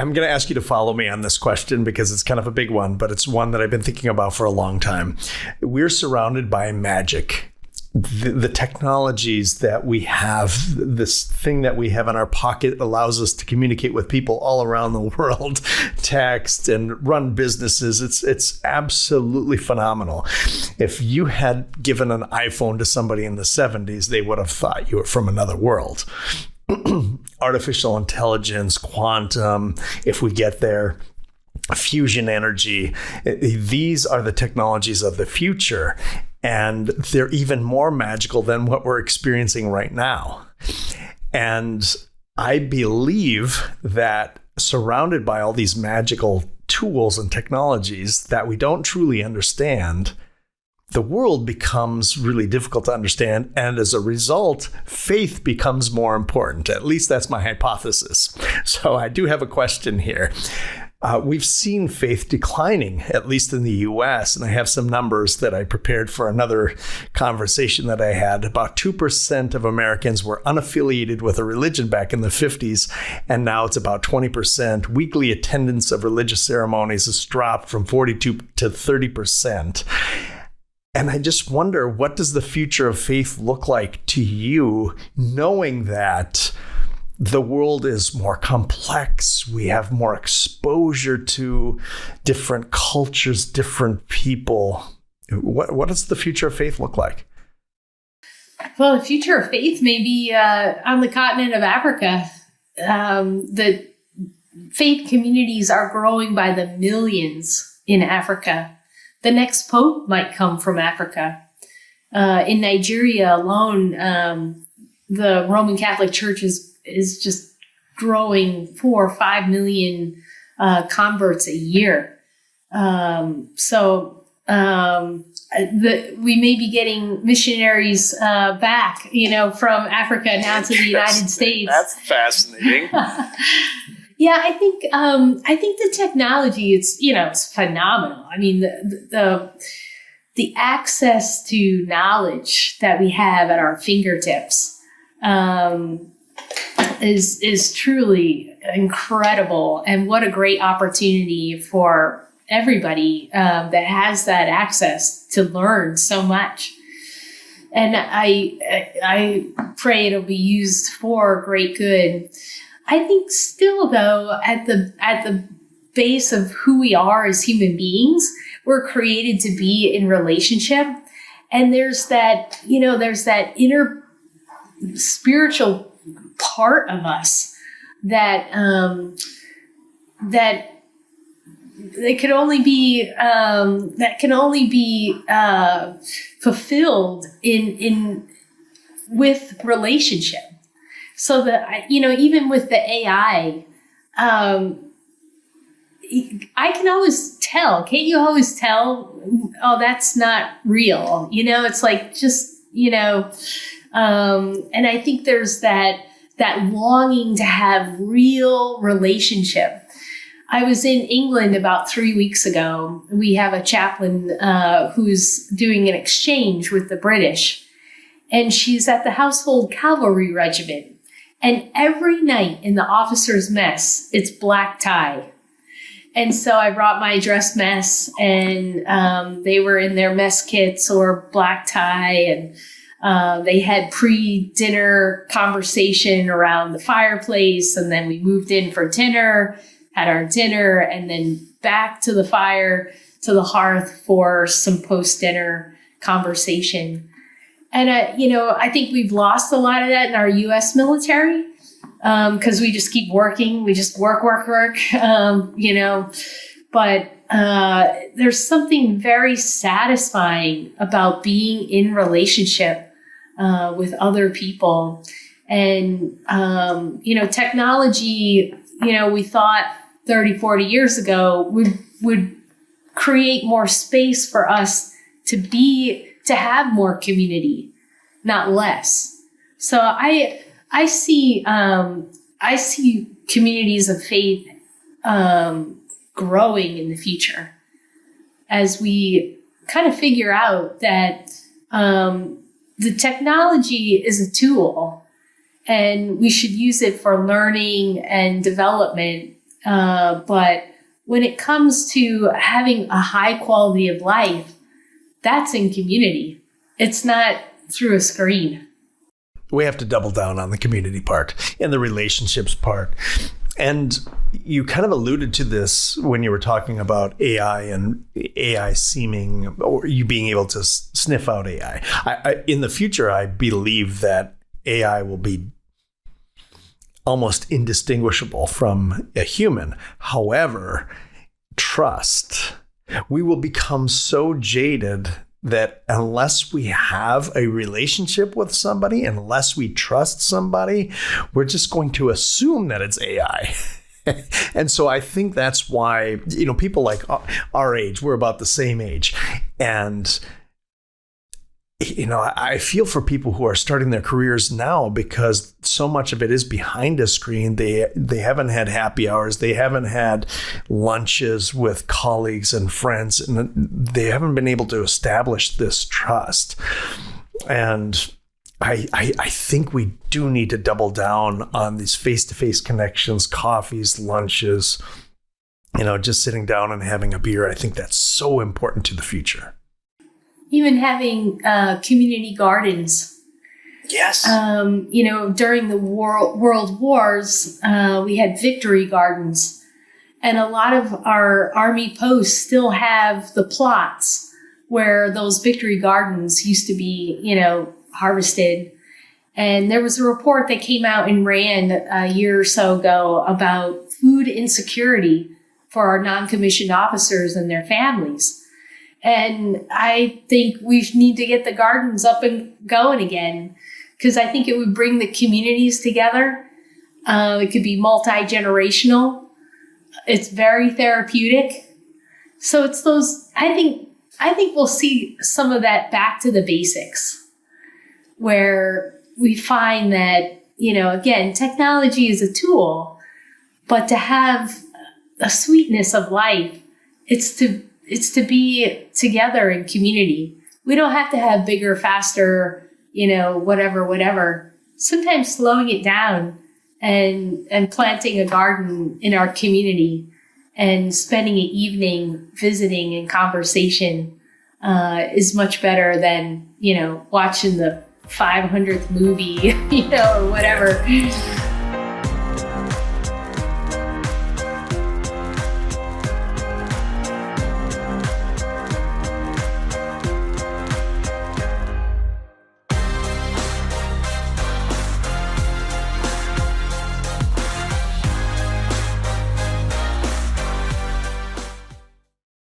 I'm going to ask you to follow me on this question because it's kind of a big one, but it's one that I've been thinking about for a long time. We're surrounded by magic. The technologies that we have, this thing that we have in our pocket allows us to communicate with people all around the world, text and run businesses. It's absolutely phenomenal. If you had given an iPhone to somebody in the 70s, they would have thought you were from another world. Artificial intelligence, quantum, if we get there, fusion energy, these are the technologies of the future. And they're even more magical than what we're experiencing right now. And I believe that surrounded by all these magical tools and technologies that we don't truly understand, the world becomes really difficult to understand. And as a result, faith becomes more important. At least that's my hypothesis. So I do have a question here. We've seen faith declining, at least in the U.S., and I have some numbers that I prepared for another conversation that I had. About 2% of Americans were unaffiliated with a religion back in the 50s, and now it's about 20%. Weekly attendance of religious ceremonies has dropped from 42 to 30%. And I just wonder, what does the future of faith look like to you, knowing that the world is more complex, we have more exposure to different cultures, different people? What does the future of faith look like? Well, the future of faith may be on the continent of Africa. The faith communities are growing by the millions in Africa. The next pope might come from Africa. In Nigeria alone, the Roman Catholic Church is just growing 4 or 5 million converts a year. We may be getting missionaries back, from Africa now to the United States. That's fascinating. Yeah, I think the technology, it's phenomenal. I mean, the access to knowledge that we have at our fingertips is truly incredible, and what a great opportunity for everybody that has that access to learn so much. And I pray it'll be used for great good. I think still, though, at the base of who we are as human beings, we're created to be in relationship, and there's that inner spiritual part of us that can only be fulfilled in with relationship. So that even with the AI, I can always tell. Can't you always tell? Oh, that's not real. It's like and I think there's that longing to have real relationship. I was in England about 3 weeks ago. We have a chaplain who's doing an exchange with the British, and she's at the Household Cavalry Regiment. And every night in the officers' mess, it's black tie. And so I brought my dress mess, and they were in their mess kits or black tie, and they had pre-dinner conversation around the fireplace, and then we moved in for dinner, had our dinner, and then back to the fire, to the hearth for some post-dinner conversation. And, I think we've lost a lot of that in our U.S. military because we just keep working. We just work. But there's something very satisfying about being in relationship with other people. And, technology, we thought 30, 40 years ago would create more space for us to have more community, not less. So I see communities of faith growing in the future as we kind of figure out that the technology is a tool, and we should use it for learning and development But when it comes to having a high quality of life, that's in community. It's not through a screen. We have to double down on the community part and the relationships part. And you kind of alluded to this when you were talking about AI and AI seeming, or you being able to sniff out AI. In the future, I believe that AI will be almost indistinguishable from a human. However, trust. We will become so jaded that unless we have a relationship with somebody, unless we trust somebody, we're just going to assume that it's AI. And so I think that's why, people like our age, we're about the same age. And I feel for people who are starting their careers now, because so much of it is behind a screen. They haven't had happy hours. They haven't had lunches with colleagues and friends, and they haven't been able to establish this trust. And I think we do need to double down on these face-to-face connections, coffees, lunches, just sitting down and having a beer. I think that's so important to the future. Even having community gardens. Yes. During the world wars, we had victory gardens. And a lot of our army posts still have the plots where those victory gardens used to be, harvested. And there was a report that came out in RAND a year or so ago about food insecurity for our non-commissioned officers and their families. And I think we need to get the gardens up and going again, because I think it would bring the communities together. It could be multi-generational. It's very therapeutic. So it's those, I think we'll see some of that back to the basics, where we find that, again, technology is a tool, but to have a sweetness of life, it's to be together in community. We don't have to have bigger, faster, whatever. Sometimes slowing it down and planting a garden in our community and spending an evening visiting and conversation is much better than, watching the 500th movie, or whatever.